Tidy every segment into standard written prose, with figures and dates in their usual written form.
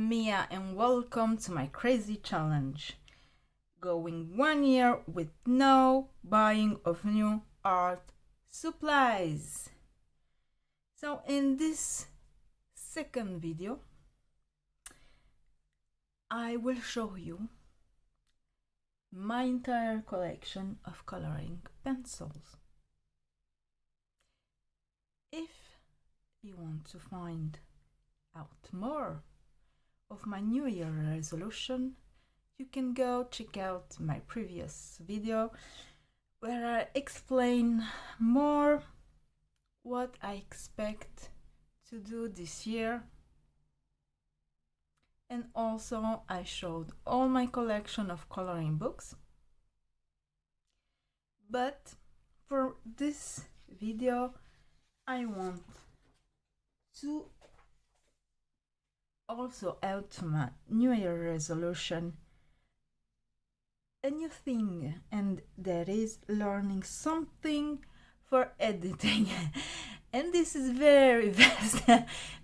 I'm Mia and welcome to my crazy challenge. Going 1 year with no buying of new art supplies. So in this second video, I will show you my entire collection of coloring pencils. If you want to find out more of my New Year resolution, you can go check out my previous video where I explain more what I expect to do this year, and also I showed all my collection of coloring books. But for this video I want to also add to my New Year resolution a new thing, and that is learning something for editing. And this is very vast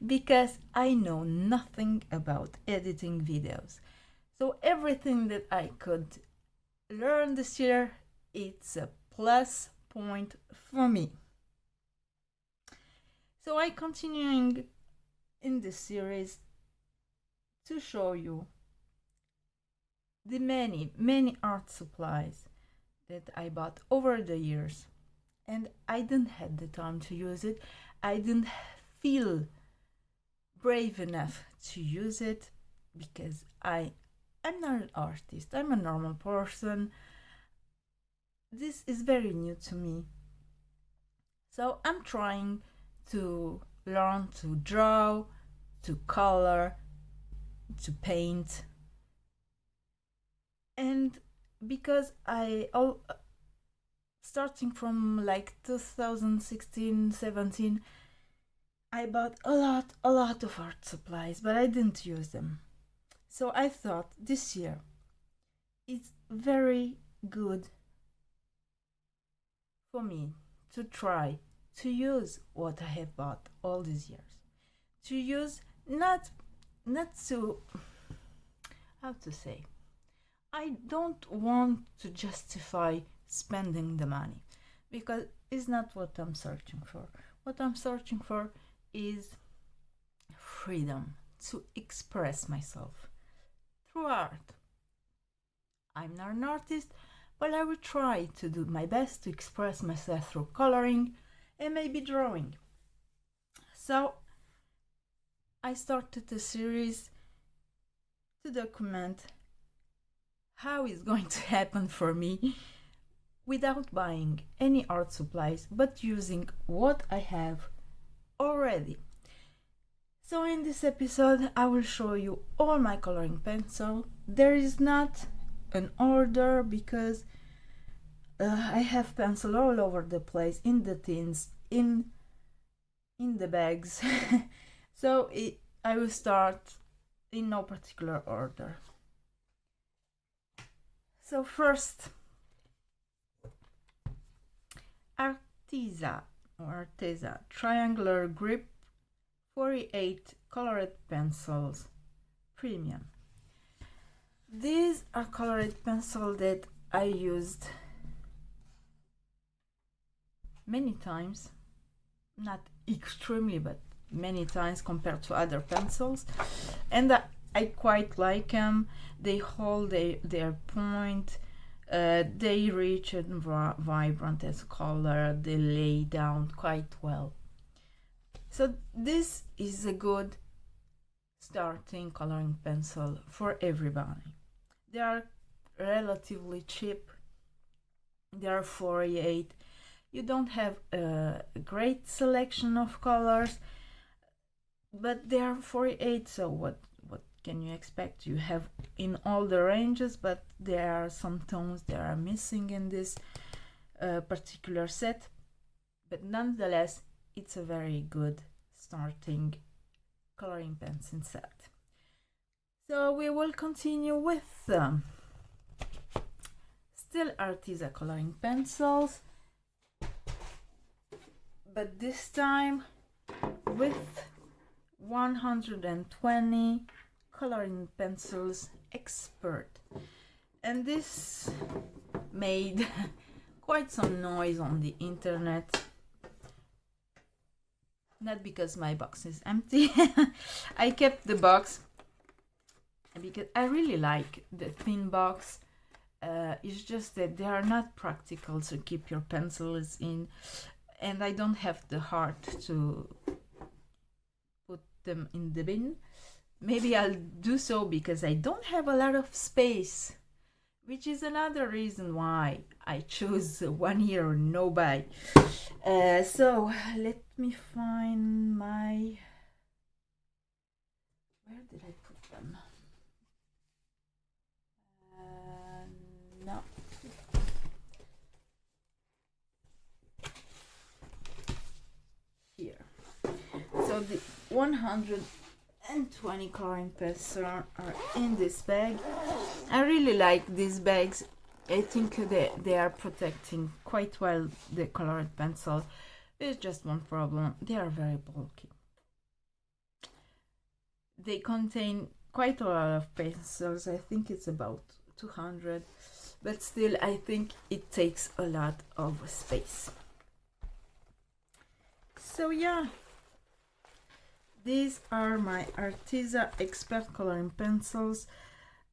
because I know nothing about editing videos. So everything that I could learn this year, it's a plus point for me. So I'm continuing in this series to show you the many art supplies that I bought over the years, and I didn't have the time to use it. I didn't feel brave enough to use it because I'm not an artist. I'm a normal person. This is very new to me. So I'm trying to learn to draw, to color, to paint. And because starting from like 2016-17, I bought a lot of art supplies, but I didn't use them. So I thought this year it's very good for me to try to use what I have bought all these years. To use not to, how to say, I don't want to justify spending the money because it's not what I'm searching for. What I'm searching for is freedom to express myself through art. I'm not an artist, but I will try to do my best to express myself through coloring and maybe drawing. So I started a series to document how it's going to happen for me without buying any art supplies, but using what I have already. So in this episode I will show you all my coloring pencil. There is not an order because I have pencil all over the place, in the tins, in the bags. So I will start in no particular order. So first, Arteza triangular grip 48 colored pencils premium. These are colored pencils that I used many times, not extremely, but many times compared to other pencils, and I quite like them. They hold their point, they reach and vibrant as color, they lay down quite well. So this is a good starting coloring pencil for everybody. They are relatively cheap. They are 48. You don't have a great selection of colors, but they are 48, so what can you expect? You have in all the ranges, but there are some tones that are missing in this particular set. But nonetheless, it's a very good starting coloring pencil set. So we will continue with still Arteza coloring pencils, but this time with 120 coloring pencils expert, and this made quite some noise on the internet. Not because my box is empty. I kept the box because I really like the thin box. It's just that they are not practical to keep your pencils in, and I don't have the heart to put them in the bin. Maybe I'll do so because I don't have a lot of space, which is another reason why I choose 1 year or no buy. So let me find my, where did I put them? No. Here. So the 120 coloring pencils are in this bag. I really like these bags. I think they are protecting quite well the colored pencil. There's just one problem. They are very bulky. They contain quite a lot of pencils. I think it's about 200. But still, I think it takes a lot of space. So yeah, these are my Arteza Expert Coloring Pencils.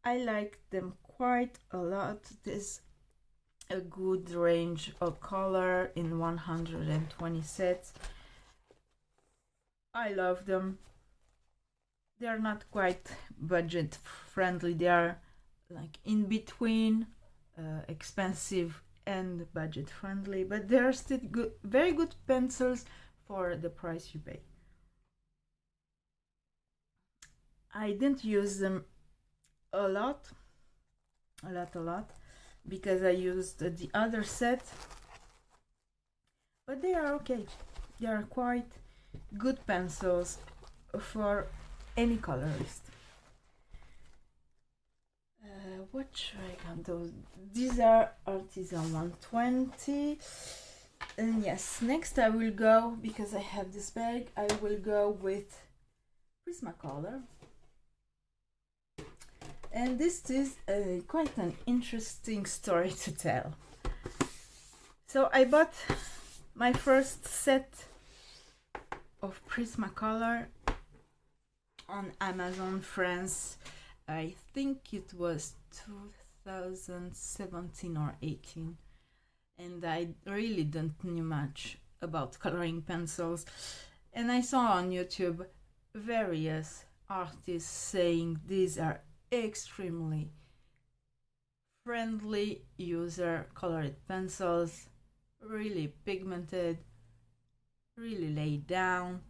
I like them quite a lot. There's a good range of color in 120 sets. I love them. They are not quite budget friendly. They are like in between expensive and budget friendly, but they are still good, very good pencils for the price you pay. I didn't use them a lot because I used the other set, but they are okay. They are quite good pencils for any colorist. What should I count those? These are Arteza 120. And yes, next I will go, because I have this bag, I will go with Prismacolor. And this is quite an interesting story to tell. So I bought my first set of Prismacolor on Amazon France. I think it was 2017 or 18, and I really didn't know much about coloring pencils, and I saw on YouTube various artists saying these are extremely friendly user colored pencils, really pigmented, really laid down,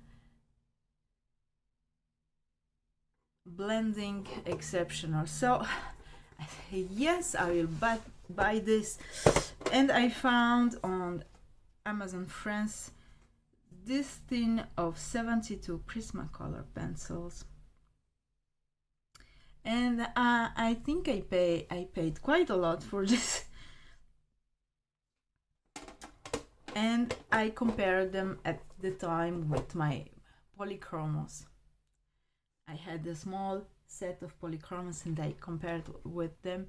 blending exceptional. So I say yes, I will buy this, and I found on Amazon France this tin of 72 Prismacolor pencils, and I think I paid quite a lot for this. And I compared them at the time with my polychromos. I had a small set of polychromos and I compared with them,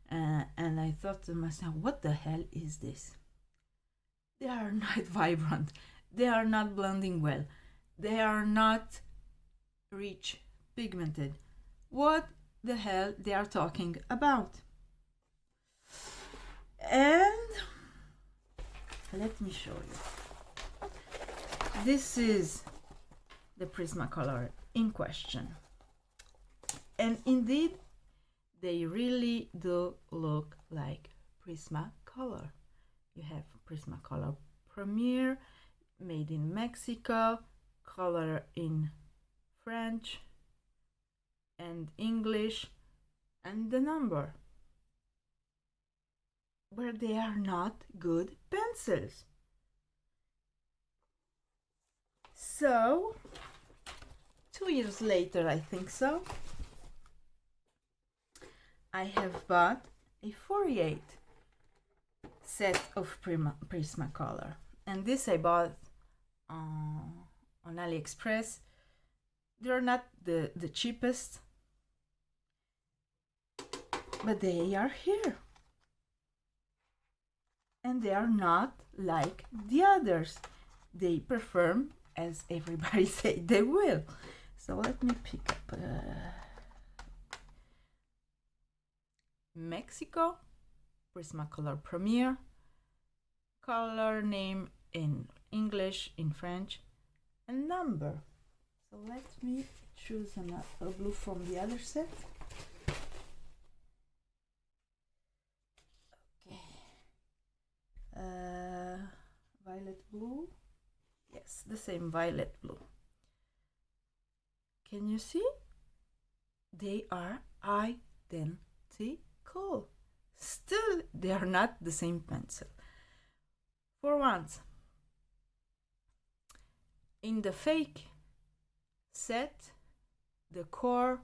and I thought to myself, what the hell is this? They are not vibrant, they are not blending well, they are not rich, pigmented. What the hell they are talking about? And let me show you. This is the Prismacolor in question, and indeed they really do look like Prismacolor. You have Prismacolor Premier, made in Mexico, color in French and English, and the number, where they are not good pencils. So 2 years later, I think so, I have bought a 48 set of Prismacolor, and this I bought on AliExpress. They're not the cheapest, but they are here. And they are not like the others. They perform as everybody say they will. So let me pick up Mexico, Prismacolor Premier, color name in English, in French, and number. So let me choose a blue from the other set. Okay. Violet blue. Yes, the same violet blue. Can you see? They are identical. Still, they are not the same pencil. For once, in the fake set, the core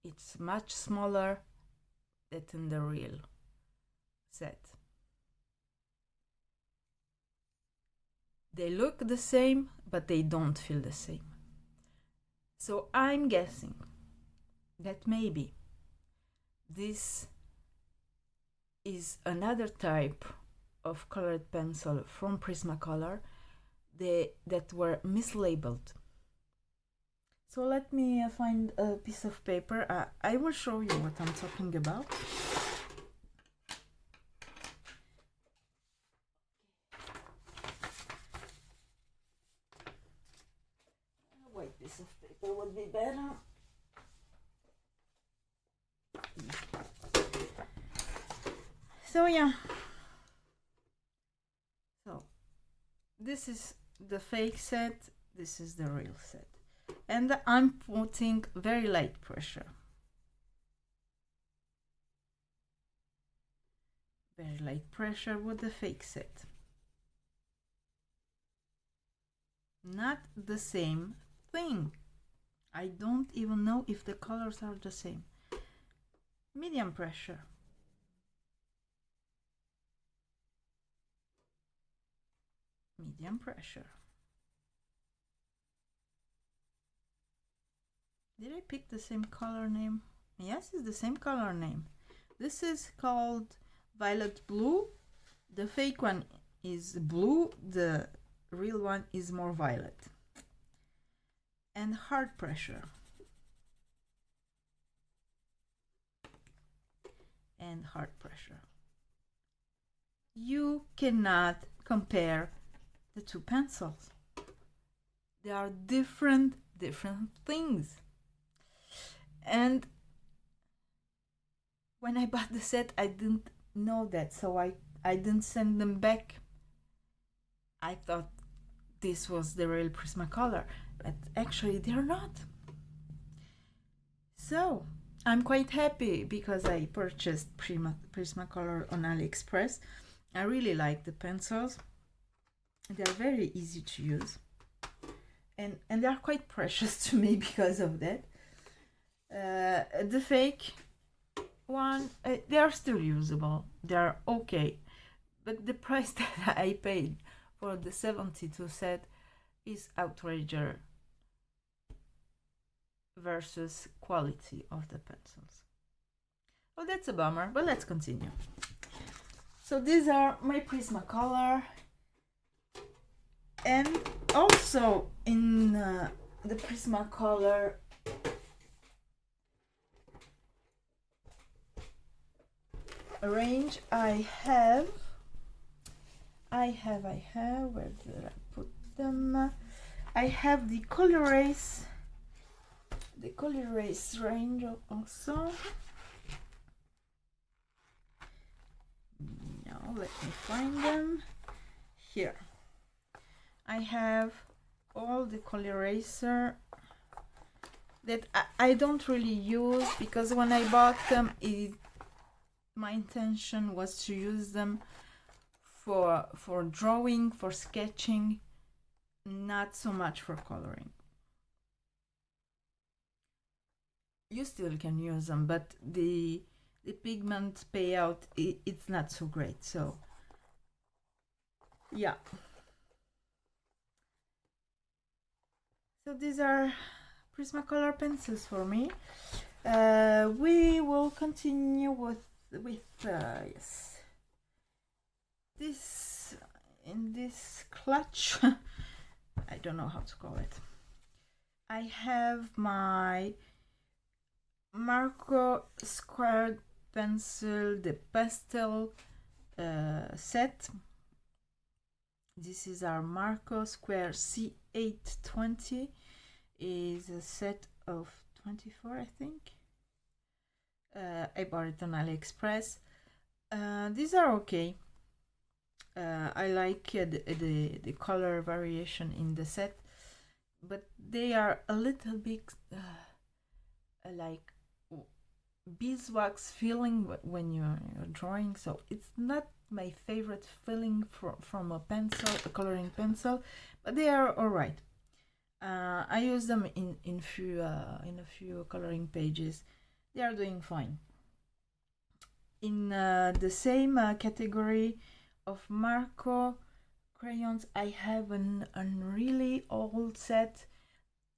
it's much smaller than in the real set. They look the same, but they don't feel the same. So I'm guessing that maybe this is another type of colored pencil from Prismacolor that were mislabeled. So let me find a piece of paper. I will show you what I'm talking about. A white piece of paper would be better. So yeah. So this is the fake set, this is the real set. And I'm putting very light pressure. Very light pressure with the fake set. Not the same thing. I don't even know if the colors are the same. Medium pressure. Medium pressure. Did I pick the same color name? Yes, it's the same color name. This is called Violet Blue. The fake one is blue. The real one is more violet. And hard pressure. And hard pressure. You cannot compare the two pencils. They are different things. And when I bought the set, I didn't know that, so I didn't send them back. I thought this was the real Prismacolor, but actually they're not. So I'm quite happy because I purchased Prismacolor on AliExpress. I really like the pencils. They're very easy to use, and they're quite precious to me because of that. The fake one, they are still usable. They're okay, but the price that I paid for the 72 set is outrageous versus quality of the pencils. Oh, that's a bummer, but let's continue. So these are my Prismacolor, and also in the Prismacolor range, I have, where did I put them? I have the Color Race range also. Now let me find them. Here I have all the Color Eraser that I don't really use, because when I bought them, my intention was to use them for drawing, for sketching, not so much for coloring. You still can use them, but the pigment payout, it's not so great. So yeah. So these are Prismacolor pencils for me. We will continue with yes, this in this clutch. I don't know how to call it. I have my Marco squared pencil, the pastel set. This is our Marco Square C820. Is a set of 24, I think. I bought it on AliExpress. These are okay. I like the color variation in the set, but they are a little bit like beeswax feeling when you're drawing, so it's not my favorite feeling from a pencil, a coloring pencil, but they are all right. I use them in a few coloring pages. They are doing fine. In the same category of Marco crayons, I have a really old set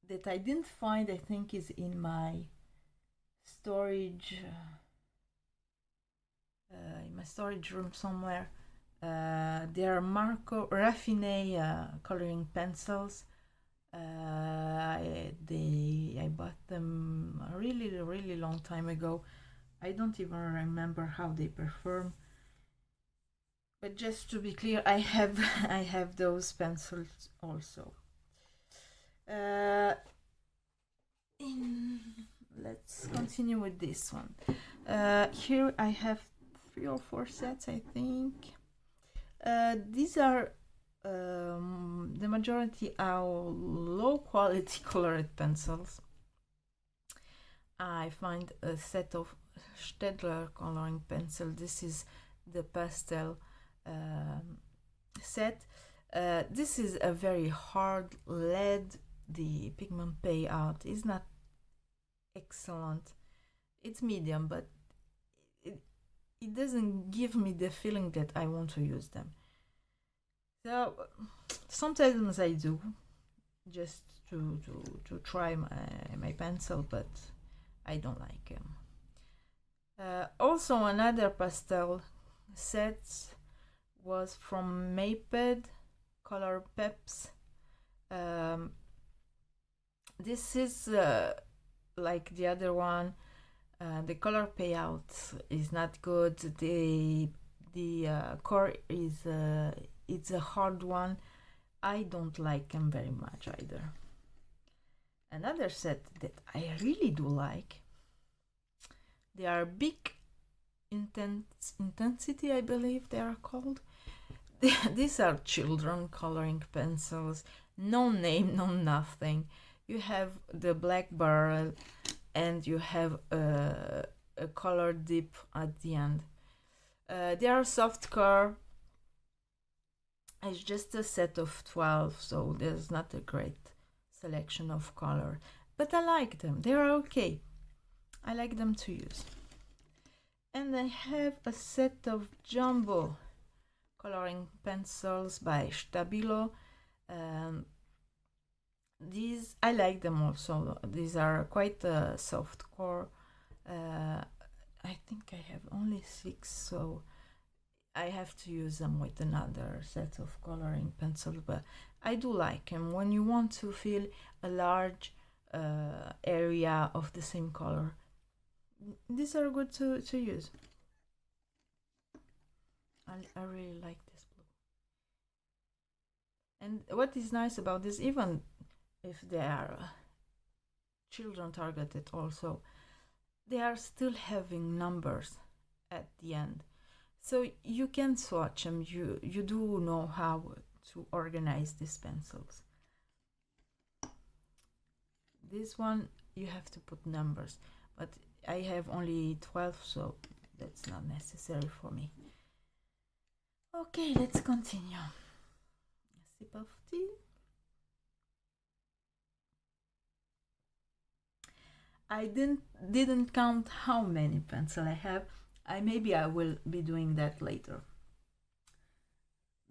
that I didn't find. I think is in my storage room somewhere. They are Marco Raffiné coloring pencils. I bought them a really long time ago. I don't even remember how they perform. But just to be clear, I have those pencils also. Let's continue with this one. Here I have 3 or 4 sets, I think. These are the majority are low quality colored pencils. I find a set of Staedtler coloring pencil. This is the pastel set. This is a very hard lead. The pigment payout is not excellent. It's medium, but it doesn't give me the feeling that I want to use them. So sometimes I do, just to try my pencil, but I don't like them. Also, another pastel set was from Maped Color Peps. This is like the other one. The color payout is not good. The core is it's a hard one. I don't like them very much either. Another set that I really do like, they are Big Intensity, I believe they are called. These are children coloring pencils, no name, no nothing. You have the black barrel and you have a color dip at the end. They are soft core. It's just a set of 12, so there's not a great selection of color, but I like them. They are okay. I like them to use. And I have a set of jumbo coloring pencils by Stabilo. These I like them also. These are quite a soft core. I think I have only 6, so I have to use them with another set of coloring pencils, but I do like them when you want to fill a large area of the same color. These are good to use. I really like this blue. And what is nice about this, even if they are children targeted also, they are still having numbers at the end. So you can swatch them. You do know how to organize these pencils. This one you have to put numbers, but I have only 12, so that's not necessary for me. Okay, let's continue. A sip of tea. I didn't count how many pencils I have. Maybe I will be doing that later,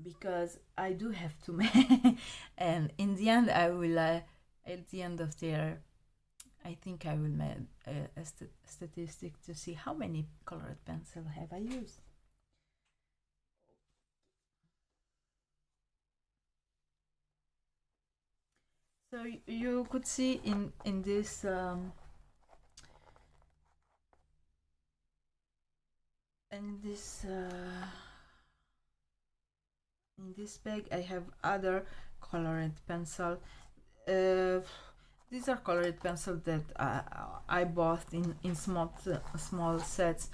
because I do have too many. And in the end I will at the end of the year I think I will make a statistic to see how many colored pencil have I used. So you could see in this in this bag I have other colored pencil. These are colored pencils that I bought in small sets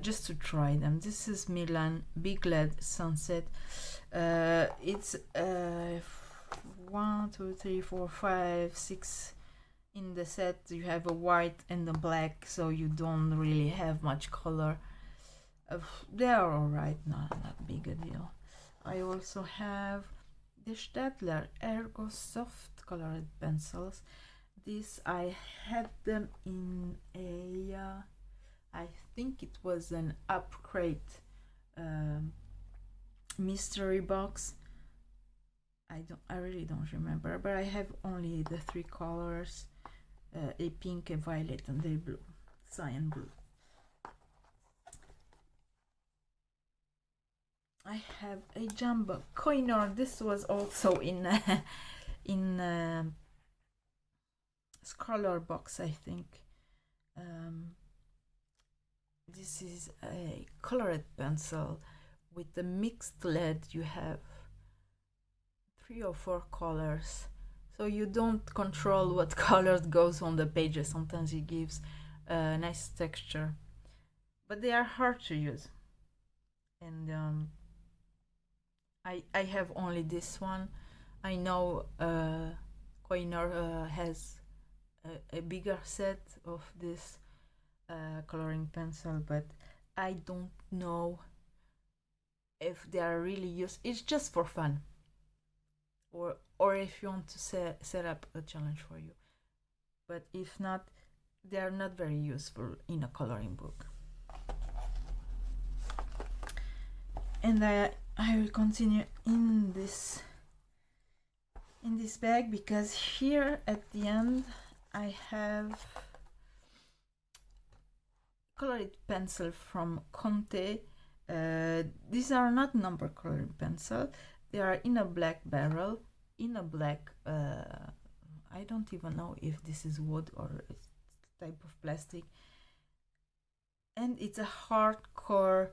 just to try them. This is Milan Big Lead Sunset. It's 1, 2, 3, 4, 5, 6 in the set. You have a white and a black, so you don't really have much color. They are alright, not big a deal. I also have the Staedtler Ergo Soft colored pencils. This I had them in a I think it was an upgrade mystery box. I really don't remember, but I have only the 3 colors, a pink, a violet, and a blue, cyan blue. I have a jumbo coiner. This was also in Scholar box, I think. This is a colored pencil with the mixed lead. You have 3 or 4 colors, so you don't control what colors goes on the pages. Sometimes it gives a nice texture, but they are hard to use. And I have only this one. I know Coiner has a bigger set of this coloring pencil, but I don't know if they are really used. It's just for fun, or if you want to set up a challenge for you. But if not, they are not very useful in a coloring book. And I will continue in this bag, because here at the end I have colored pencil from Conte. These are not number coloring pencil. They are in a black barrel, in a black I don't even know if this is wood or a type of plastic, and it's a hardcore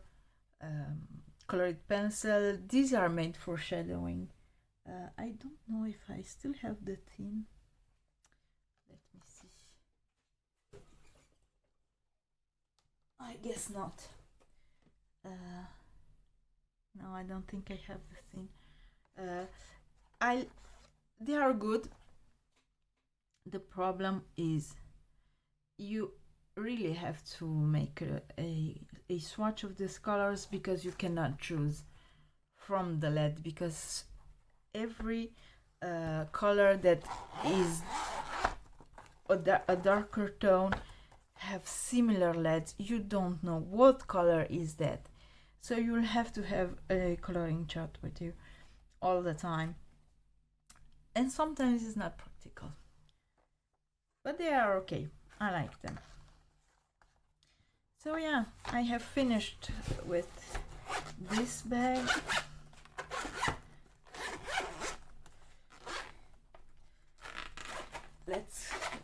colored pencil. These are made for shadowing. I don't know if I still have the tin. Let me see. I guess not. No, I don't think I have the tin. They are good. The problem is you really have to make a swatch of these colors, because you cannot choose from the lead, because every color that is a darker tone have similar leads. You don't know what color is that, so you'll have to have a coloring chart with you all the time, and sometimes it's not practical, but they are okay. I like them. So yeah, I have finished with this bag.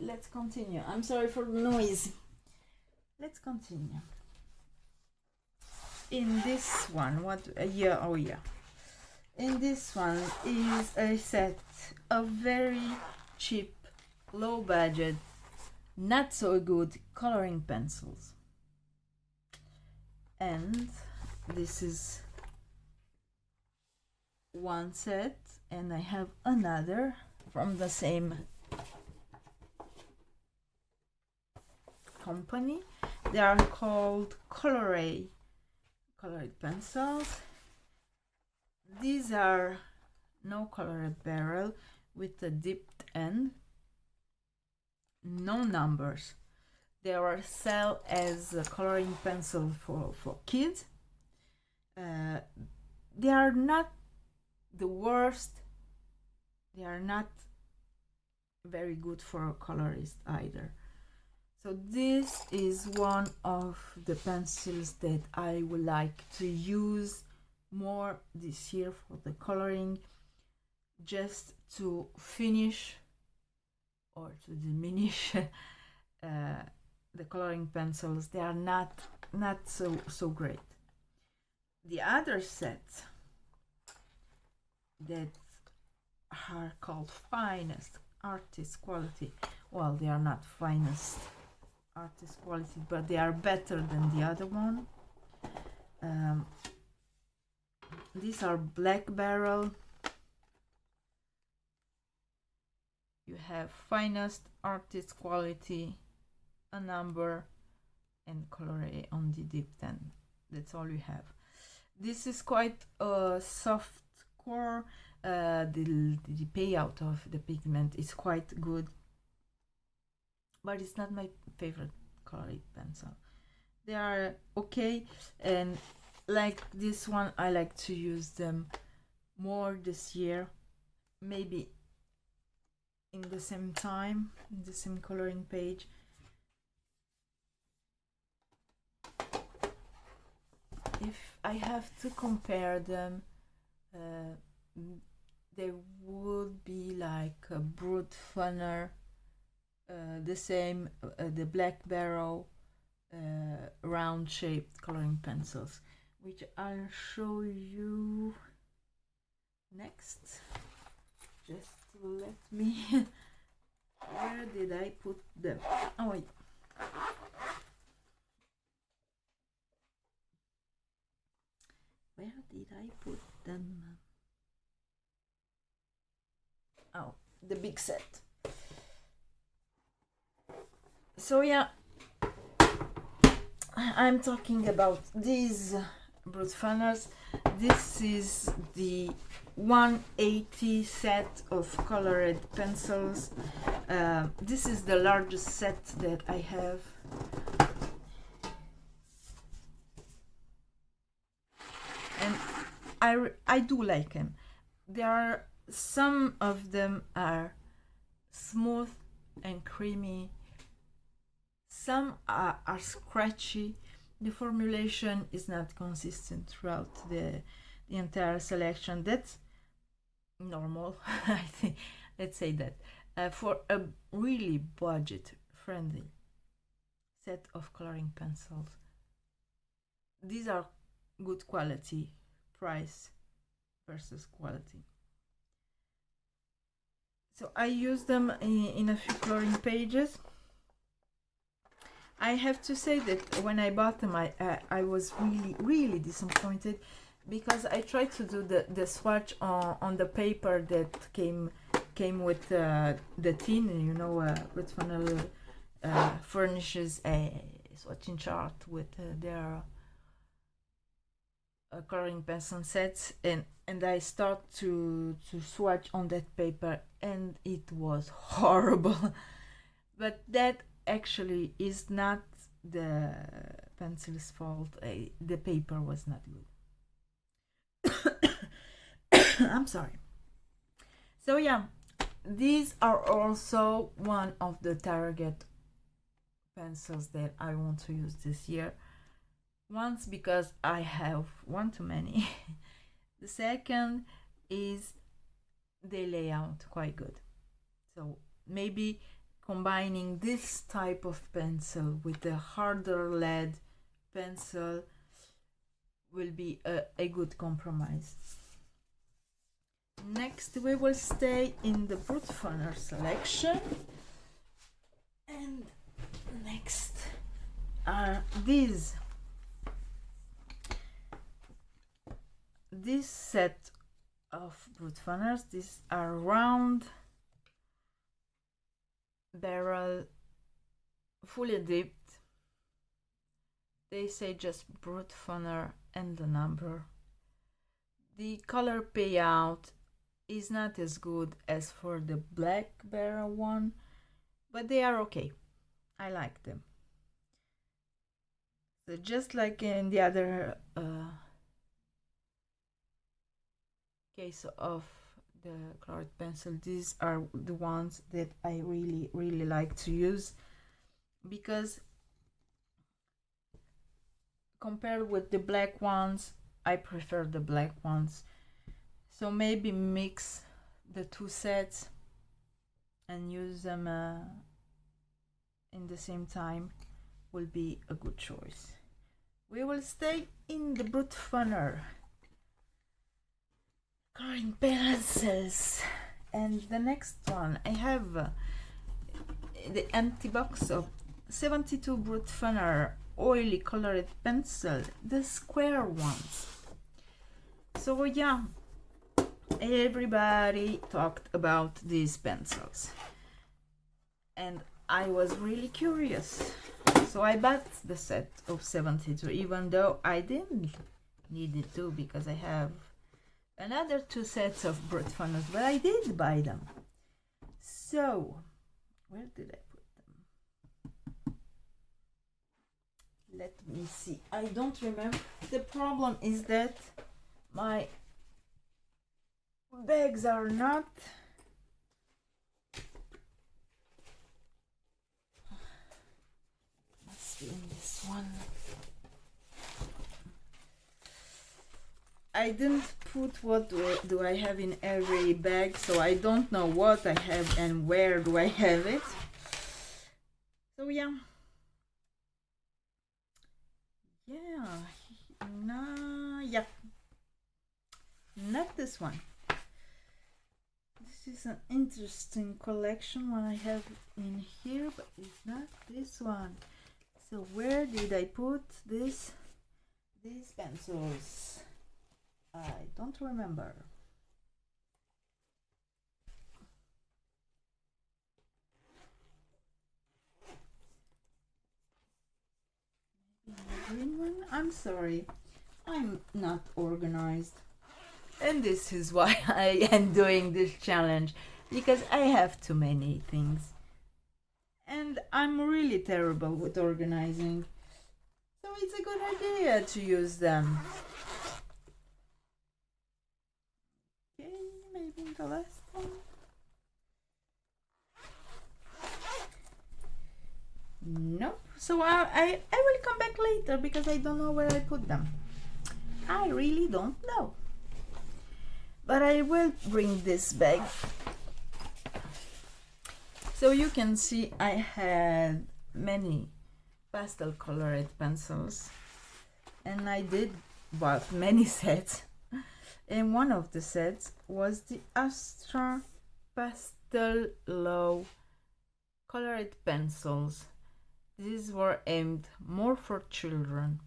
Let's continue. I'm sorry for the noise. Let's continue. In this one, in this one is a set of very cheap, low budget, not so good coloring pencils. And this is one set, and I have another from the same company. They are called colored pencils. These are no colored barrel with a dipped end, no numbers. They are sold as a coloring pencil for kids. They are not the worst. They are not very good for a colorist either. So this is one of the pencils that I would like to use more this year for the coloring, just to finish or to diminish the coloring pencils. They are not so great. The other set that are called finest artist quality, well, they are not finest artist quality, but they are better than the other one. These are black barrel. You have finest artist quality, a number, and color A on the dip 10. That's all you have. This is quite a soft core. The payout of the pigment is quite good, but it's not my favorite coloring pencil. They are okay, and like this one, I like to use them more this year, maybe in the same time, in the same coloring page. If I have to compare them, they would be like a Brutfuner, the same, the black barrel, round shaped coloring pencils, which I'll show you next. Just let me where did I put them? Oh wait, where did I put them? Oh, the big set. So yeah, I'm talking about these Brutfuners. This is the 180 set of colored pencils. This is the largest set that I have. And I do like them. There are some of them are smooth and creamy. Some are scratchy. The formulation is not consistent throughout the entire selection. That's normal, I think. Let's say that. For a really budget-friendly set of coloring pencils, these are good quality, price versus quality. So I use them in a few coloring pages. I have to say that when I bought them, I was really disappointed, because I tried to do the swatch on the paper that came with the tin. You know, Brutfuner furnishes a swatching chart with their coloring pencil sets, and I start to swatch on that paper, and it was horrible. But that actually is not the pencil's fault. The paper was not good. I'm sorry. So yeah, these are also one of the target pencils that I want to use this year. Once, because I have one too many. The second is they lay out quite good. So maybe combining this type of pencil with a harder lead pencil will be a good compromise. Next, we will stay in the Brutfuner selection, and next are these. This set of Brutfuners, these are round barrel, fully dipped. They say just Brutfuner and the number. The color payout is not as good as for the black barrel one, but they are okay. I like them. So just like in the other case of the colored pencil. These are the ones that I really like to use, because compared with the black ones, I prefer the black ones. So maybe mix the two sets and use them in the same time will be a good choice. We will stay in the Brutfuner coloring pencils, and the next one I have the empty box of 72 Brutfuner oily colored pencil, the square ones. So yeah, everybody talked about these pencils and I was really curious, so I bought the set of 72, even though I didn't need it to, because I have another 2 sets of Brutfuners, but I did buy them. So where did I put them? Let me see, I don't remember. The problem is that my bags are not must be in this one. I didn't put what do I have in every bag, so I don't know what I have and where do I have it. So yeah, not this one. This is an interesting collection one I have in here, but it's not this one. So where did I put these pencils? I don't remember. Maybe the green one? I'm sorry, I'm not organized. And this is why I am doing this challenge, because I have too many things. And I'm really terrible with organizing. So it's a good idea to use them. Okay, maybe the last one. Nope. So I will come back later because I don't know where I put them. I really don't know. But I will bring this bag. So you can see I had many pastel colored pencils, and I did bought many sets, and one of the sets was the Astra Pastel Low colored pencils. These were aimed more for children.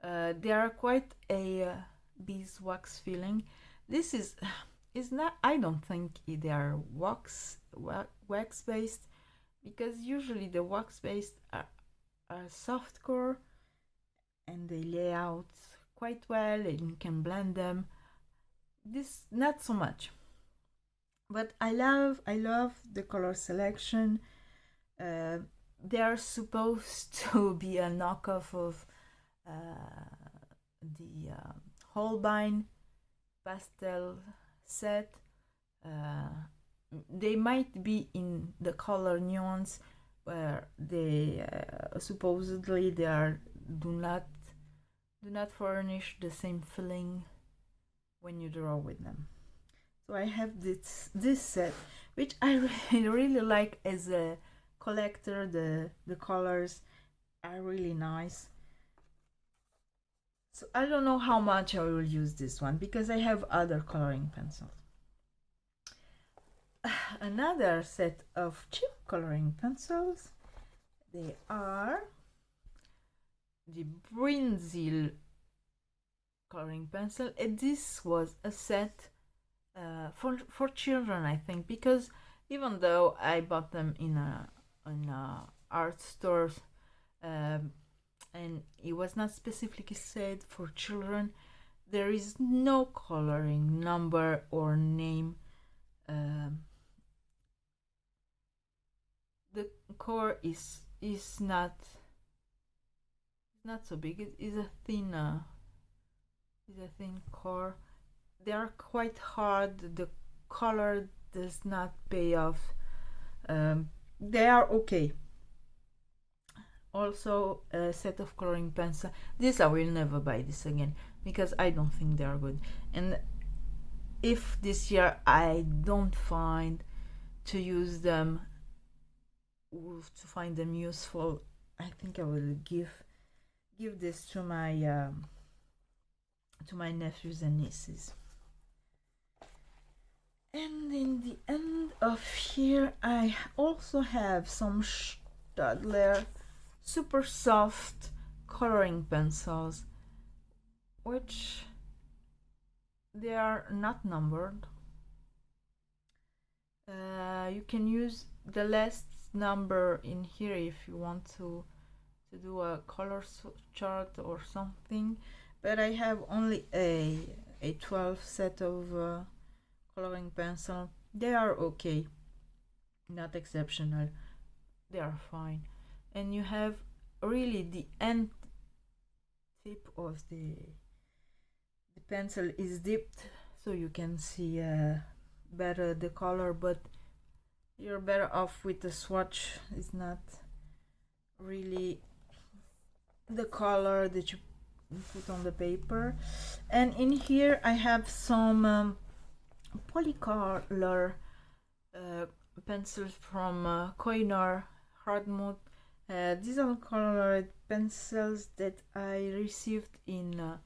They are quite a beeswax feeling. This is not, I don't think they are wax based, because usually the wax based are soft core and they lay out quite well and you can blend them. This not so much, but I love the color selection. They are supposed to be a knockoff of the Holbein pastel set. They might be in the color nuance where they supposedly they are do not furnish the same feeling when you draw with them. So I have this set, which I really like as a collector. The colors are really nice. So I don't know how much I will use this one because I have other coloring pencils. Another set of cheap coloring pencils. They are the Brinzil coloring pencil, and this was a set for children, I think, because even though I bought them in art stores, and it was not specifically said for children, there is no coloring number or name. The core is not so big. It is a thin core. they are quite hard. The color does not pay off. They are okay. Also a set of coloring pencil. This I will never buy this again because I don't think they are good. And if this year I don't find to use them, to find them useful, I think I will give this to my nephews and nieces. And in the end of here I also have some Staedtler super soft coloring pencils, which they are not numbered. You can use the last number in here if you want to do a color chart or something, but I have only a 12 set of coloring pencil. They are okay, not exceptional, they are fine. And you have really the end tip of the pencil is dipped, so you can see better the color, but you're better off with the swatch. It's not really the color that you put on the paper. And in here I have some Polycolor pencils from Koinor Hardmouth. These are colored pencils that I received in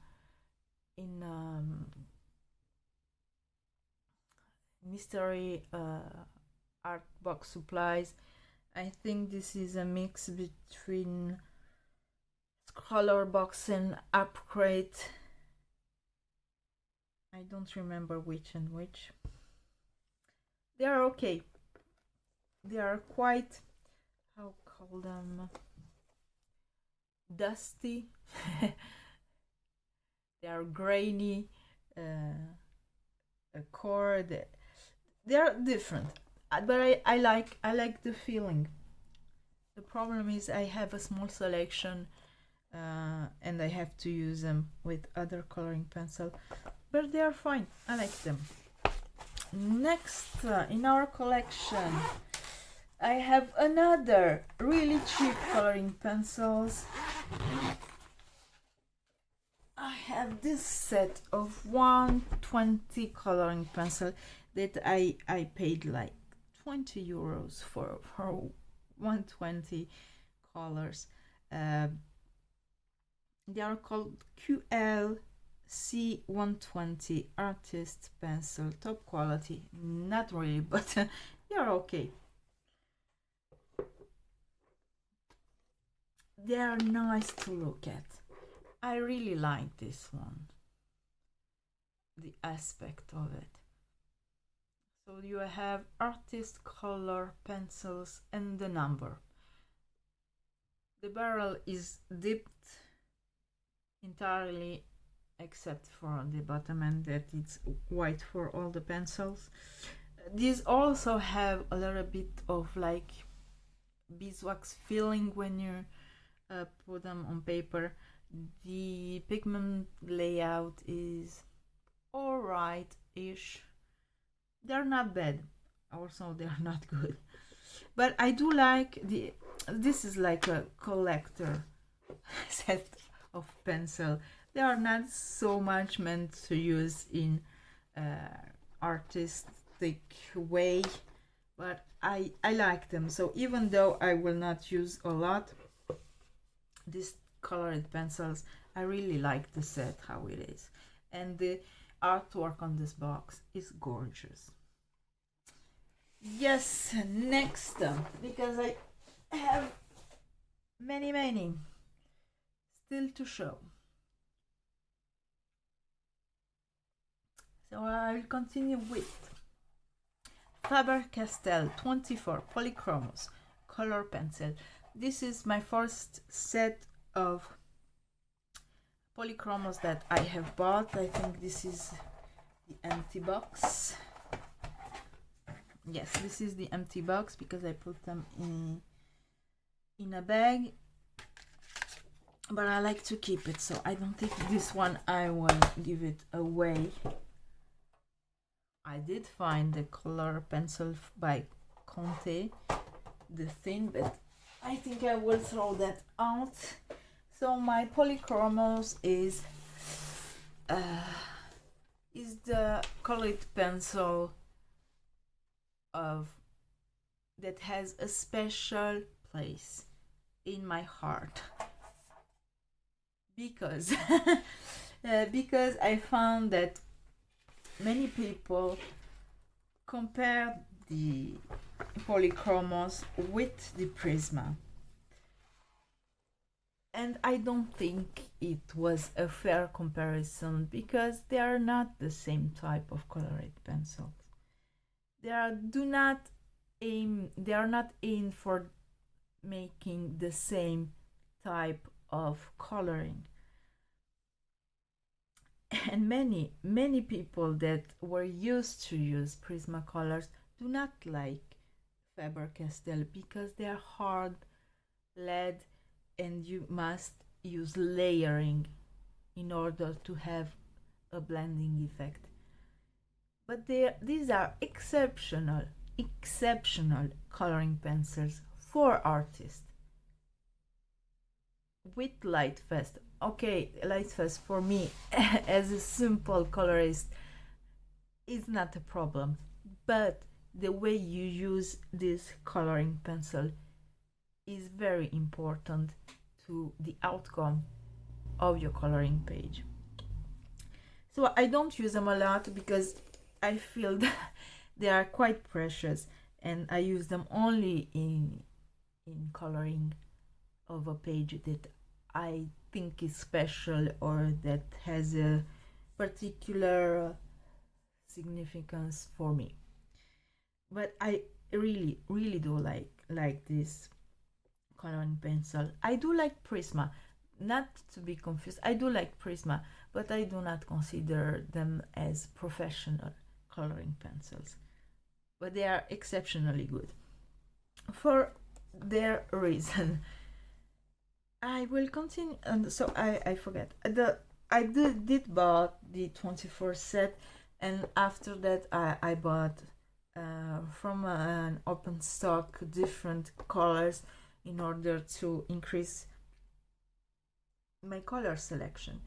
mystery art box supplies. I think this is a mix between color box and upgrade. I don't remember which and which. They are okay. They are quite, how call them, dusty. They are grainy. A core. They are different, but I like the feeling. The problem is I have a small selection, and I have to use them with other coloring pencil, but they are fine. I like them. Next in our collection I have another really cheap coloring pencils. I have this set of 120 coloring pencil that I paid like 20 euros for 120 colors. They are called QLC120 Artist Pencil, top quality. Not really, but they are okay. They are nice to look at. I really like this one, the aspect of it. So you have artist color pencils and the number. The barrel is dipped entirely except for the bottom, and that it's white for all the pencils. These also have a little bit of like beeswax feeling when you put them on paper. The pigment layout is alright-ish. They're not bad, also they're not good, but I do like this is like a collector set of pencil. They are not so much meant to use in artistic way, but I like them. So even though I will not use a lot these colored pencils, I really like the set how it is, and the artwork on this box is gorgeous. Yes, next because I have many still to show, so I'll continue with Faber-Castell 24 Polychromos color pencil. This is my first set of Polychromos that I have bought. I think this is the empty box. Yes, this is the empty box because I put them in a bag, but I like to keep it, so I don't think this one I will give it away. I did find the color pencil by Conte, the thing, but I think I will throw that out. So my polychromos is the colored pencil of that has a special place in my heart because because I found that many people compare the polychromos with the Prisma, and I don't think it was a fair comparison because they are not the same type of colored pencils. They are not aimed for making the same type of coloring. And many people that were used to use Prismacolors do not like Faber-Castell because they are hard lead and you must use layering in order to have a blending effect. But these are exceptional coloring pencils for artists with light fast. Okay, light fast for me as a simple colorist is not a problem, but the way you use this coloring pencil is very important to the outcome of your coloring page. So I don't use them a lot because I feel that they are quite precious, and I use them only in coloring of a page that I think is special or that has a particular significance for me. But I really do like this coloring pencil. I do like Prisma, not to be confused. I do like Prisma, but I do not consider them as professional coloring pencils. But they are exceptionally good for their reason. I will continue, and so I forget I did bought the 24 set, and after that I bought from an open stock different colors in order to increase my color selection.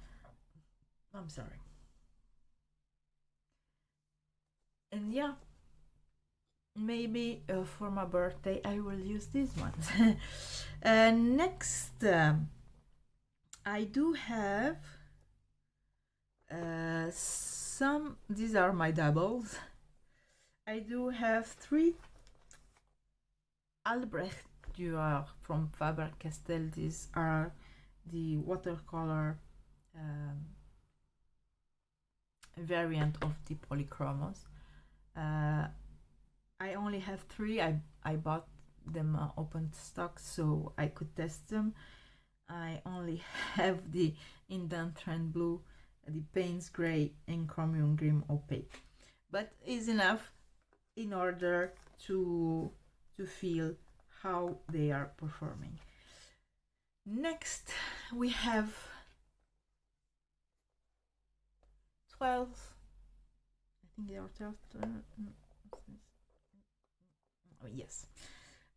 I'm sorry. And yeah, maybe for my birthday I will use these ones. Next, I do have some, these are my doubles. I do have 3 Albrecht Dürer from Faber-Castell. These are the watercolor variant of the polychromos. I only have 3. I bought them open stock so I could test them. I only have the Indent Trend Blue, the Payne's Gray, and Chromium Green Opaque, but is enough in order to feel how they are performing. Next, we have 12. I think they are 12. Oh, yes.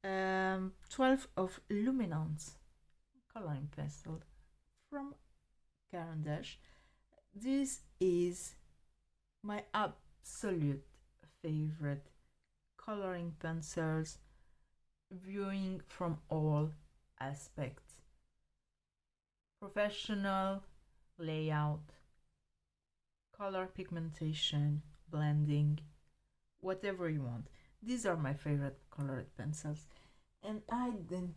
12 of Luminance coloring pencil from Caran d'Ache. This is my absolute favorite coloring pencils, viewing from all aspects: professional, layout, color pigmentation, blending, whatever you want. These are my favorite colored pencils, and I didn't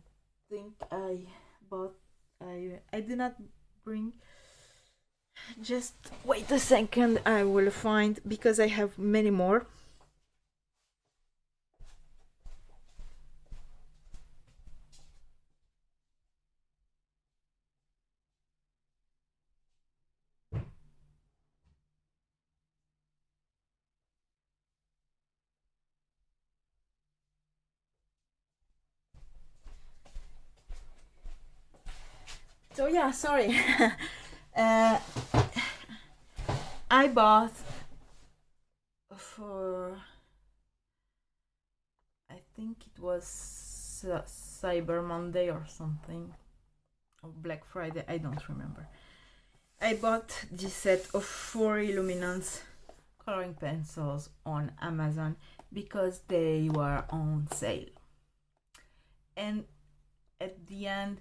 think I bought. I did not bring. Just wait a second. I will find, because I have many more. So yeah, sorry. I bought for it was Cyber Monday or something, or Black Friday, I don't remember. I bought this set of 4 Illuminance coloring pencils on Amazon because they were on sale, and at the end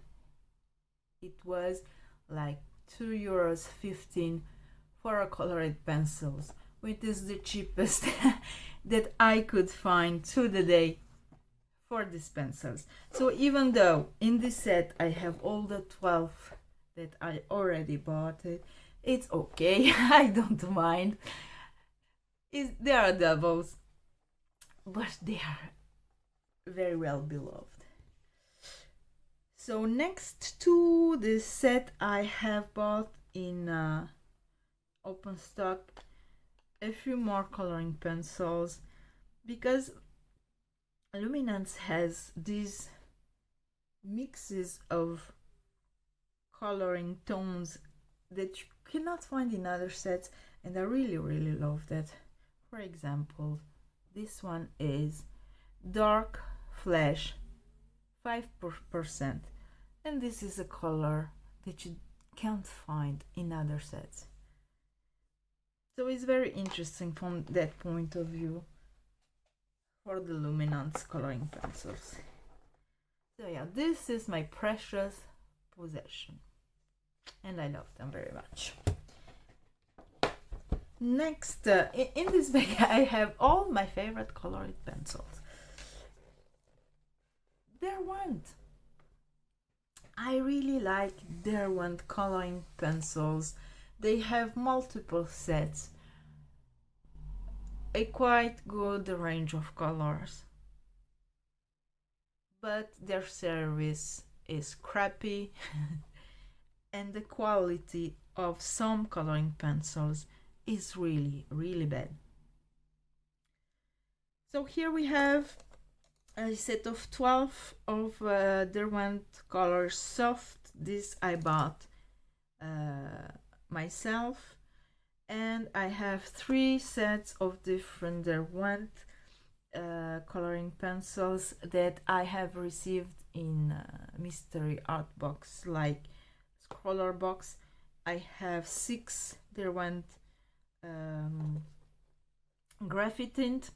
it was like €2.15 for a colored pencils, which is the cheapest that I could find to the day for these pencils. So even though in this set I have all the 12 that I already bought, it's okay. I don't mind. They are doubles, but they are very well beloved. So next to this set, I have bought in open stock a few more coloring pencils, because Luminance has these mixes of coloring tones that you cannot find in other sets, and I really love that. For example, this one is Dark Flash 5%, and this is a color that you can't find in other sets. So it's very interesting from that point of view for the Luminance coloring pencils. So yeah, this is my precious possession, and I love them very much. Next, in this bag I have all my favorite colored pencils. Derwent. I really like Derwent coloring pencils. They have multiple sets, a quite good range of colors, but their service is crappy and the quality of some coloring pencils is really bad. So here we have a set of 12 of Derwent Color Soft. This I bought myself, and I have 3 sets of different Derwent coloring pencils that I have received in mystery art box, like scroller box. I have 6 Derwent graphite tint,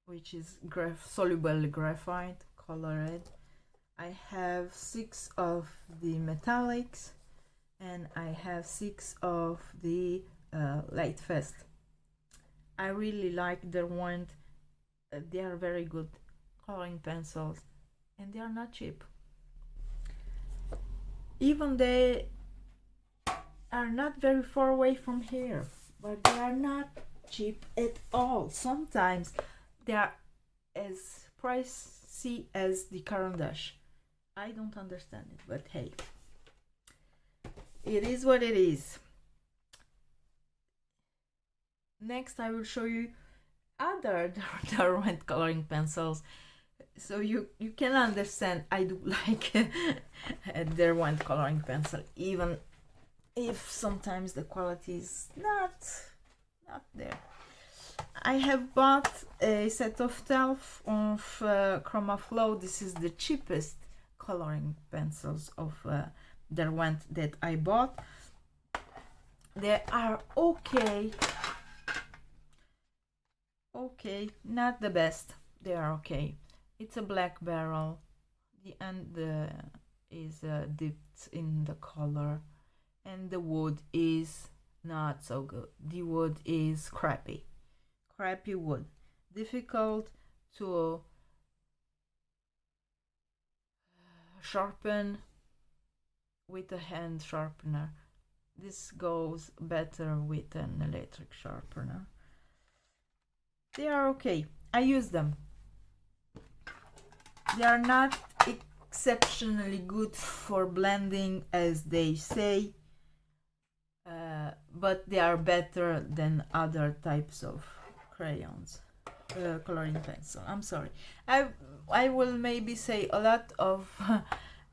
which is soluble graphite colored. I have 6 of the metallics, and I have 6 of the light fast. I really like their one. They are very good coloring pencils, and they are not cheap. Even they are not very far away from here, but they are not cheap at all. Sometimes they are as pricey as the Caran d'Ache. I don't understand it, but hey, it is what it is. Next, I will show you other Derwent coloring pencils, so you can understand I do like a Derwent coloring pencil, even if sometimes the quality is not there. I have bought a set of 12 of Chroma Flow. This is the cheapest coloring pencils of Derwent that I bought. They are okay, not the best. They are okay. It's a black barrel. The end is dipped in the color, and the wood is not so good. The wood is crappy wood, difficult to sharpen with a hand sharpener. This goes better with an electric sharpener. They are okay. I use them. They are not exceptionally good for blending, as they say, but they are better than other types of crayons, coloring pencil. I'm sorry. I will maybe say a lot of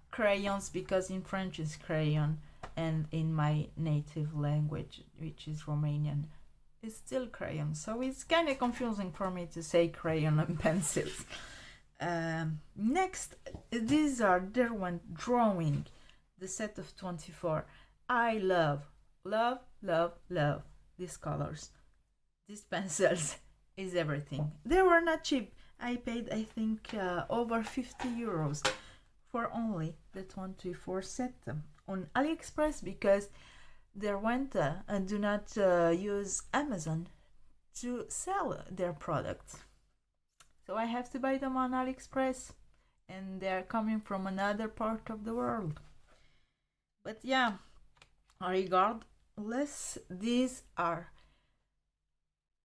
crayons, because in French is crayon, and in my native language, which is Romanian, it's still crayon, so it's kind of confusing for me to say crayon and pencils. Next, these are Derwent Drawing, the set of 24. I love these colors. These pencils is everything. They were not cheap. I paid, I think, over 50 euros for only the 24 set on AliExpress, because Derwent do not use Amazon to sell their products. So I have to buy them on AliExpress, and they're coming from another part of the world. But yeah, regardless, these are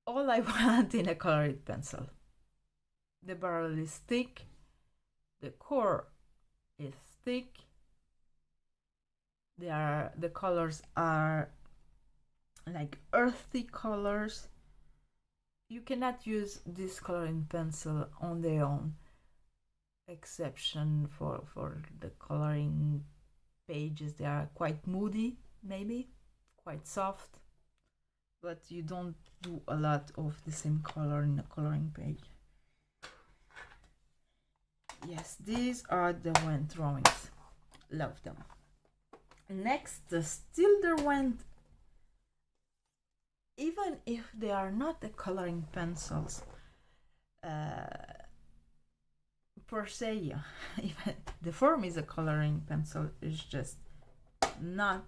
all I want in a colored pencil. The barrel is thick, the core is thick, the colors are like earthy colors. You cannot use this coloring pencil on their own, exception for the coloring pages. They are quite moody, maybe quite soft, but you don't do a lot of the same color in a coloring page. Yes, these are the Derwent drawings. Love them. Next, the still Derwent. Even if they are not the coloring pencils per se, even the form is a coloring pencil, it's just not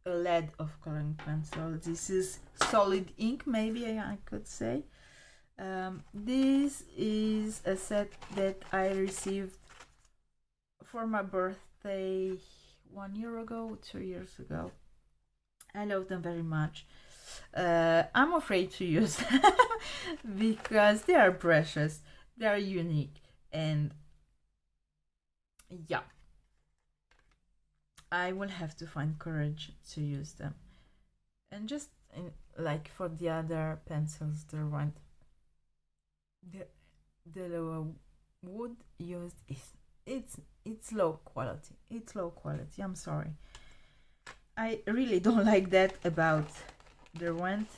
a lead of coloring pencil. This is solid ink, maybe I could say. This is a set that I received for my birthday 1 year ago, 2 years ago. I love them very much. I'm afraid to use them because they are precious, they are unique, and yeah, I will have to find courage to use them. And just like for the other pencils, the wood used is it's low quality. It's low quality. I'm sorry. I really don't like that about Derwent.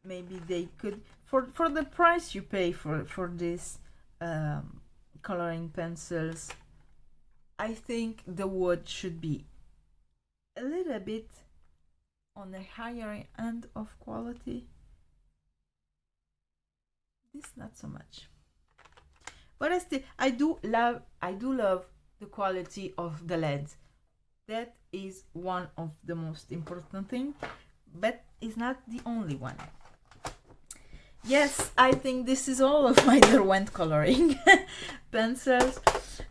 Maybe they could, for the price you pay for this coloring pencils, I think the wood should be a little bit on the higher end of quality. This not so much, but I do love the quality of the leads. That is one of the most important thing, but it's not the only one. Yes, I think this is all of my Derwent coloring pencils.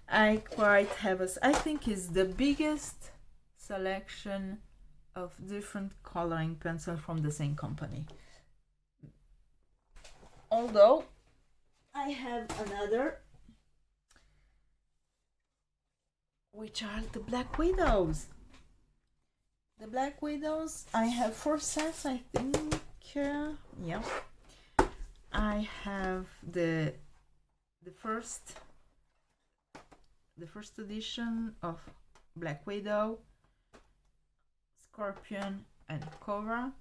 I think it's the biggest selection of different coloring pencils from the same company. Although I have another, which are the Black Widows. The Black Widows, I have 4 sets, I think. Yeah. I have the first edition of Black Widow, Scorpion, and Cobra.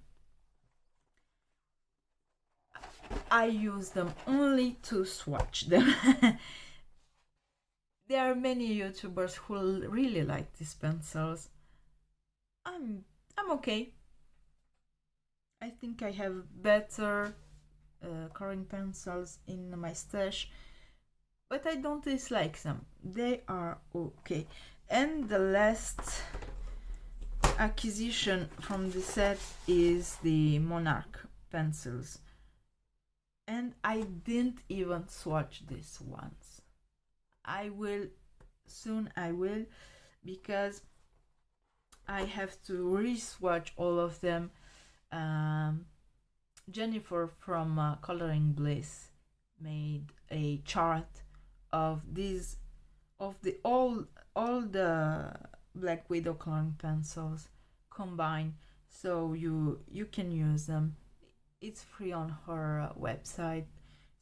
I use them only to swatch them. There are many YouTubers who really like these pencils. I'm okay. I think I have better coloring pencils in my stash, but I don't dislike them. They are okay. And the last acquisition from the set is the Monarch pencils, and I didn't even swatch this once. I will soon, because I have to re-swatch all of them. Jennifer from Coloring Bliss made a chart of all the Black Widow coloring pencils combined, so you can use them. It's free on her website,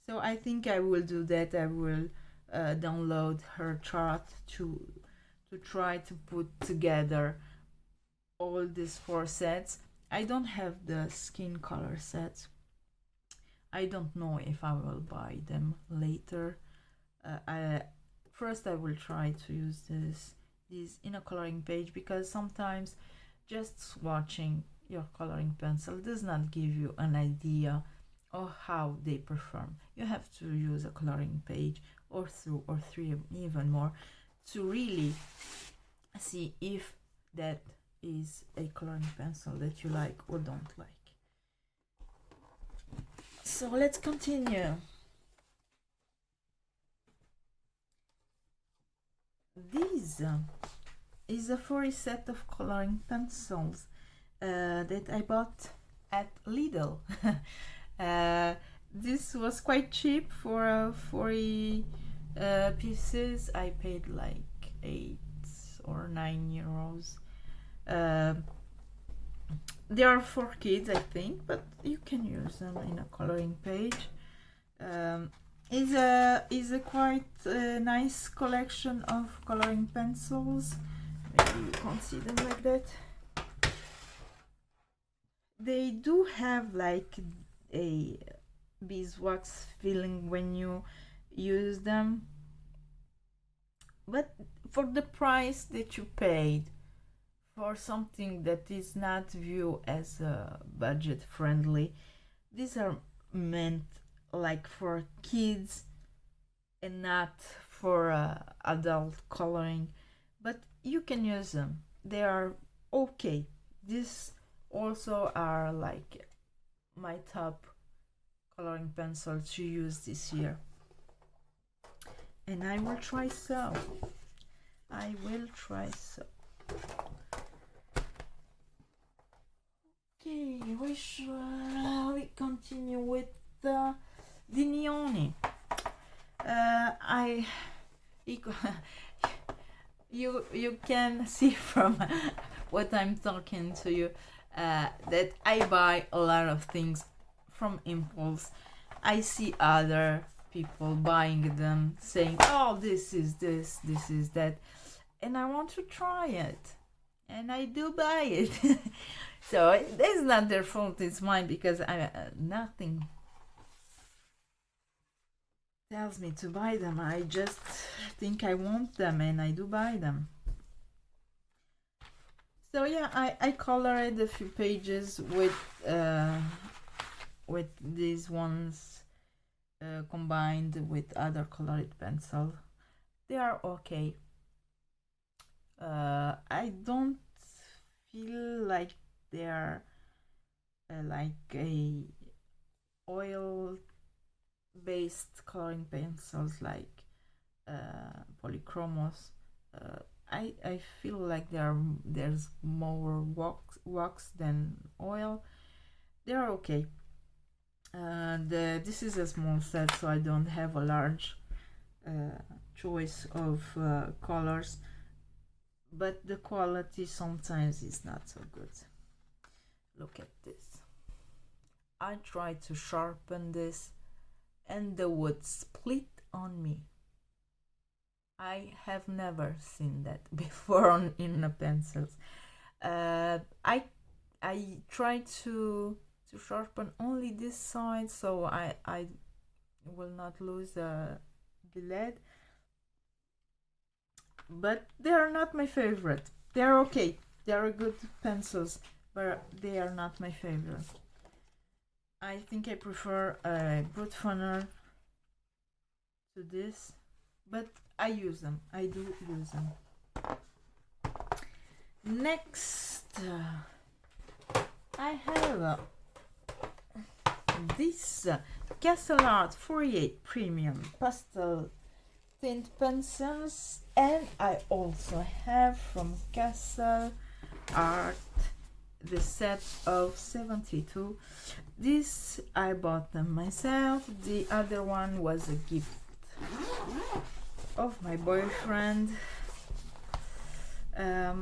so I think I will do that. I will download her chart to try to put together all these 4 sets. I don't have the skin color sets. I don't know if I will buy them later. First I will try to use this in a coloring page, because sometimes just swatching your coloring pencil does not give you an idea of how they perform. You have to use a coloring page or two or three, even more, to really see if that is a coloring pencil that you like or don't like. So let's continue. This is a furry set of coloring pencils that I bought at Lidl. This was quite cheap for 40 pieces. I paid like 8 or 9 euros. They are for kids, I think, but you can use them in a coloring page. Is a quite nice collection of coloring pencils. Maybe you can't see them like that. They do have like a beeswax feeling when you use them, but for the price that you paid for something that is not viewed as budget friendly, these are meant like for kids and not for adult coloring, but you can use them. They are okay. These also are like my top coloring pencil to use this year, and I will try so. Okay, we continue with the Neoni. You can see from what I'm talking to you that I buy a lot of things from impulse. I see other people buying them, saying, oh, this is this is that, and I want to try it, and I do buy it. So it's not their fault, it's mine, because nothing tells me to buy them. I just think I want them and I do buy them. So yeah, I colored a few pages with these ones combined with other colored pencil. They are okay. I don't feel like they are like a oil based coloring pencils like polychromos. I feel like there's more wax than oil. They're okay. This is a small set, so I don't have a large choice of colors, but the quality sometimes is not so good. Look at this. I tried to sharpen this and the wood split on me. I have never seen that before in the pencils. I tried to sharpen only this side, so I will not lose the lead. But they are not my favorite. They are okay. They are good pencils, but they are not my favorite. I think I prefer a Brutfuner to this, but I use them. I do use them. Next, I have this Castle Art 48 Premium Pastel Tint Pencils, and I also have from Castle Art the set of 72. This I bought them myself. The other one was a gift of my boyfriend. I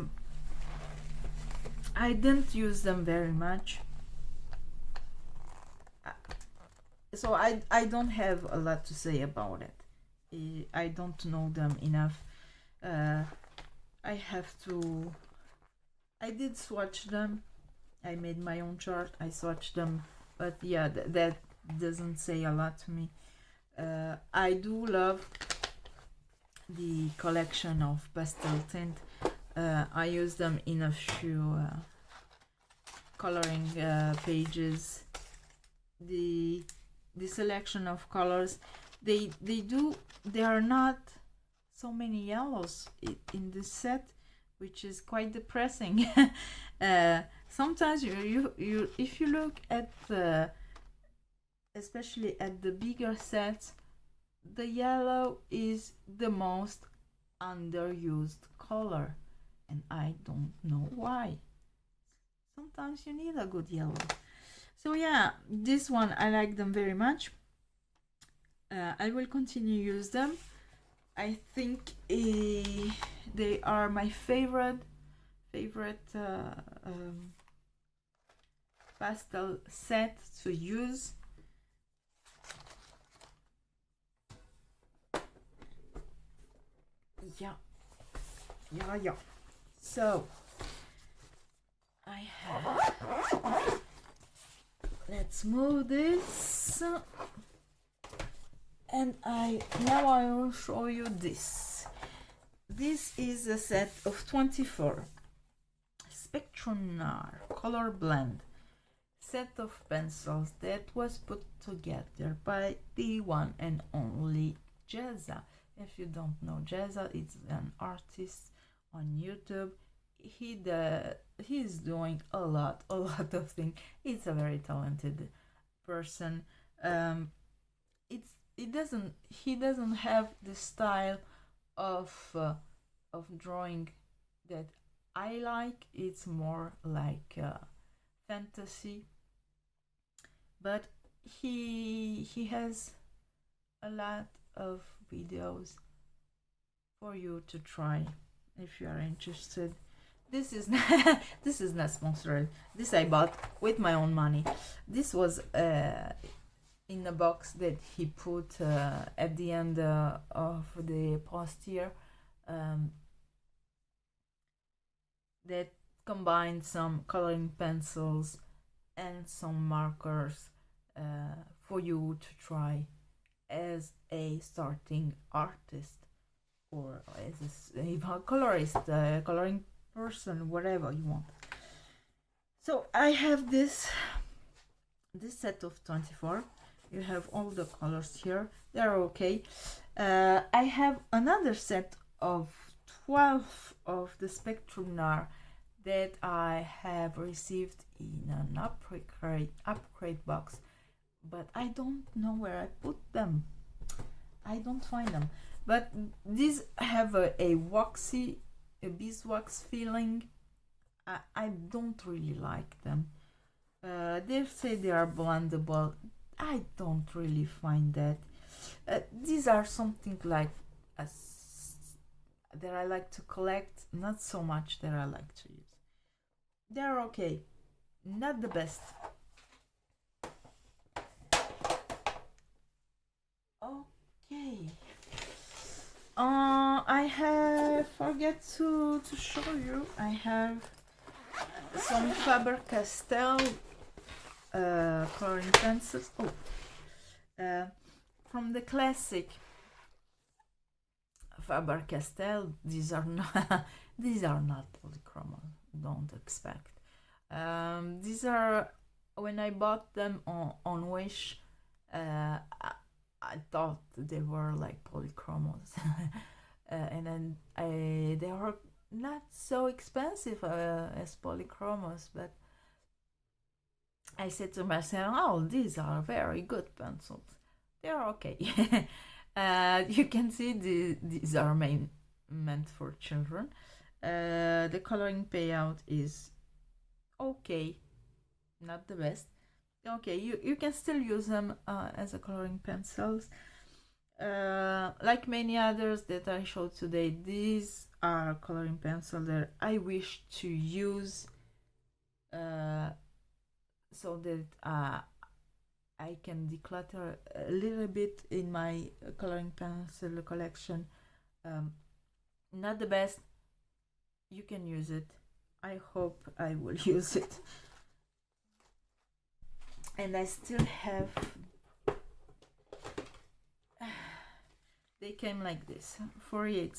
didn't use them very much, so I don't have a lot to say about it. I don't know them enough. I did swatch them, I made my own chart. I swatched them, but yeah, that doesn't say a lot to me. I do love the collection of pastel tint. I use them in a few coloring pages. The selection of colors, they are not so many yellows in this set, which is quite depressing. Sometimes you if you look at the, especially at the bigger sets, the yellow is the most underused color, and I don't know why. Sometimes you need a good yellow. So yeah, this one I like them very much. I will continue to use them. I think they are my favorite pastel set to use. Yeah. So I have, let's move this, and now I will show you this. This is a set of 24 Spectrunar color blend set of pencils that was put together by the one and only Jeza. If you don't know Jeza, it's an artist on YouTube. He's doing a lot of things. He's a very talented person. He doesn't have the style of drawing that I like. It's more like fantasy, but he has a lot of videos for you to try if you are interested. This is not this is not sponsored. This I bought with my own money. This was in the box that he put at the end of the past year, that combined some coloring pencils and some markers for you to try as a starting artist, or as a colorist, coloring person, whatever you want. So I have this set of 24. You have all the colors here. They're okay. I have another set of 12 of the Spectrunar that I have received in an upgrade box, but I don't know where I put them. I don't find them. But these have a beeswax feeling. I don't really like them. They say they are blendable. I don't really find that. These are something like that I like to collect, not so much that I like to use. They're okay, not the best. Okay. I have forget to show you. I have some Faber-Castell coloring pencils. From the classic Faber-Castell. These are not polychromos. Don't expect. These are, when I bought them on Wish, I thought they were like polychromos, and then they were not so expensive as polychromos, but I said to myself, oh, these are very good pencils. They're okay. You can see these are meant for children. The coloring payout is okay, not the best. Okay, you can still use them as a coloring pencils. Like many others that I showed today, these are coloring pencils that I wish to use so that I can declutter a little bit in my coloring pencil collection. Not the best. You can use it. I hope I will use it. and I still have. They came like this: 48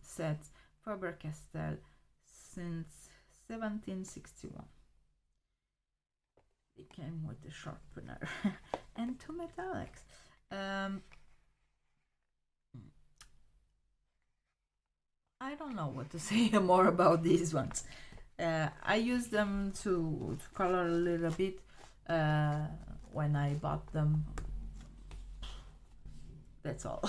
sets, Faber-Castell, since 1761. They came with the sharpener and 2 metallics. I don't know what to say more about these ones. I used them to color a little bit when I bought them. That's all.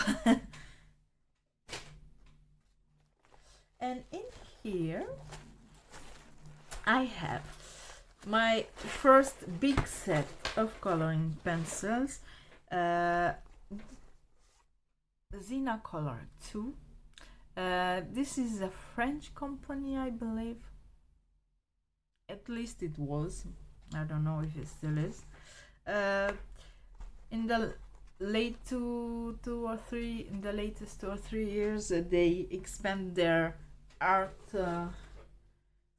And in here I have my first big set of coloring pencils, Prismacolor 2. This is a French company, I believe. At least it was. I don't know if it still is. In the latest 2 or 3 years, they expand their art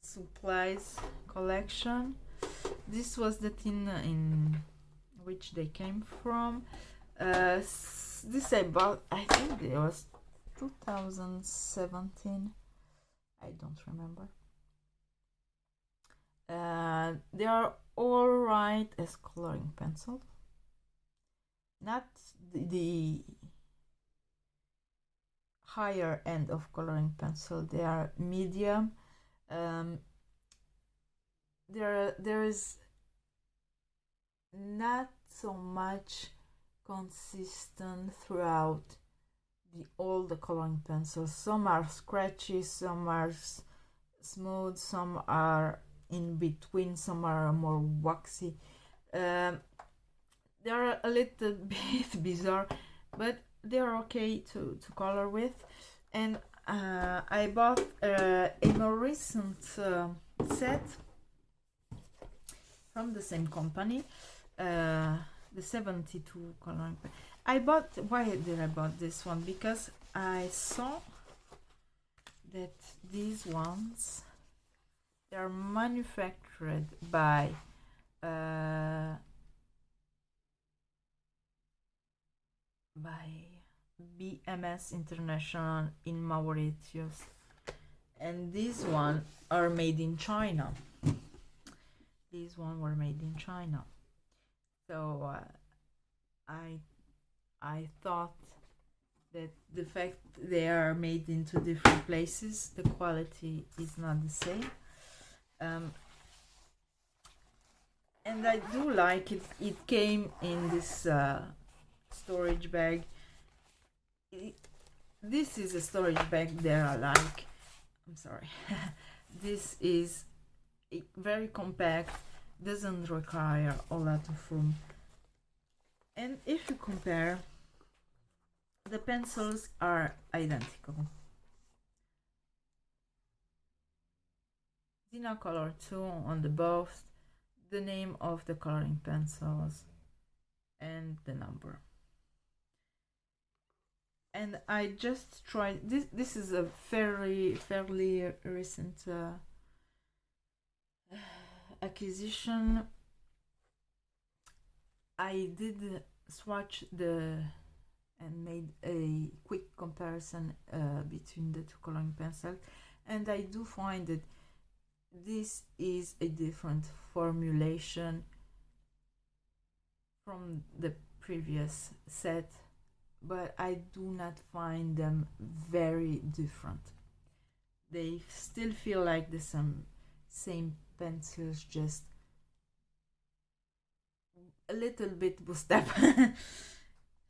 supplies collection. This was the tin in which they came from. This I bought, I think it was 2017. I don't remember. They are all right as coloring pencils. Not the higher end of coloring pencil. They are medium. There is not so much consistent throughout all the coloring pencils. Some are scratchy, some are smooth, some are in between, some are more waxy. They are a little bit bizarre, but they are okay to color with. And I bought a more recent set from the same company, the 72 coloring pen. Why did I bought this one? Because I saw that these ones, they are manufactured by BMS International in Mauritius, and these one are made in China. These one were made in China. So I thought that the fact they are made into different places, the quality is not the same. And I do like it. It came in this storage bag. This is a storage bag that I like. I'm sorry. This is very compact, doesn't require a lot of room. And if you compare, the pencils are identical. Prismacolor 2 on the both, the name of the coloring pencils, and the number. And I just tried this. This is a fairly recent acquisition. I did swatch and made a quick comparison between the two coloring pencils, and I do find that this is a different formulation from the previous set, but I do not find them very different. They still feel like the same pencils, just a little bit boosted up.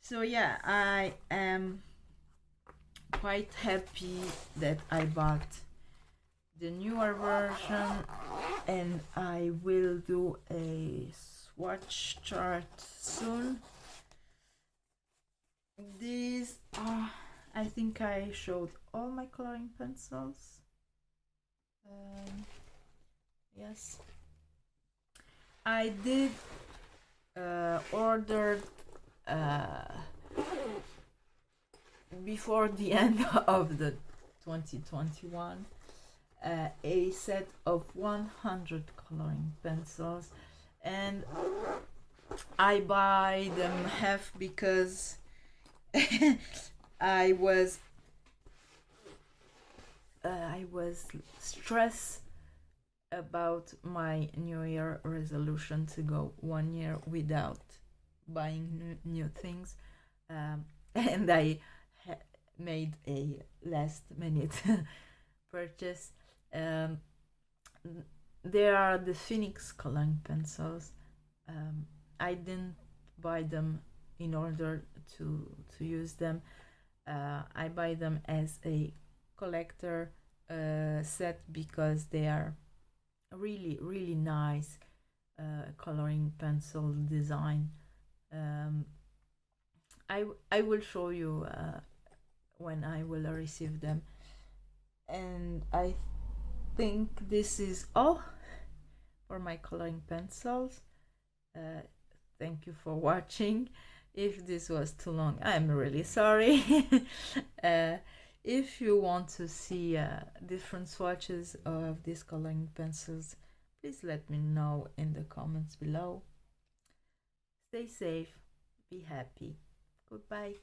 So yeah, I am quite happy that I bought the newer version, and I will do a swatch chart soon. These are, I think I showed all my coloring pencils. Yes, I did order before the end of the 2021 a set of 100 coloring pencils, and I buy them half because I was stressed about my New Year resolution to go 1 year without buying new things, and I made a last minute purchase. Um, there are the Phoenix coloring pencils. I didn't buy them in order to use them. I buy them as a collector set because they are really nice coloring pencil design. I will show you when I will receive them. And I think this is all for my coloring pencils. Thank you for watching. If this was too long, I'm really sorry. If you want to see different swatches of these coloring pencils, please let me know in the comments below. Stay safe, be happy. Goodbye.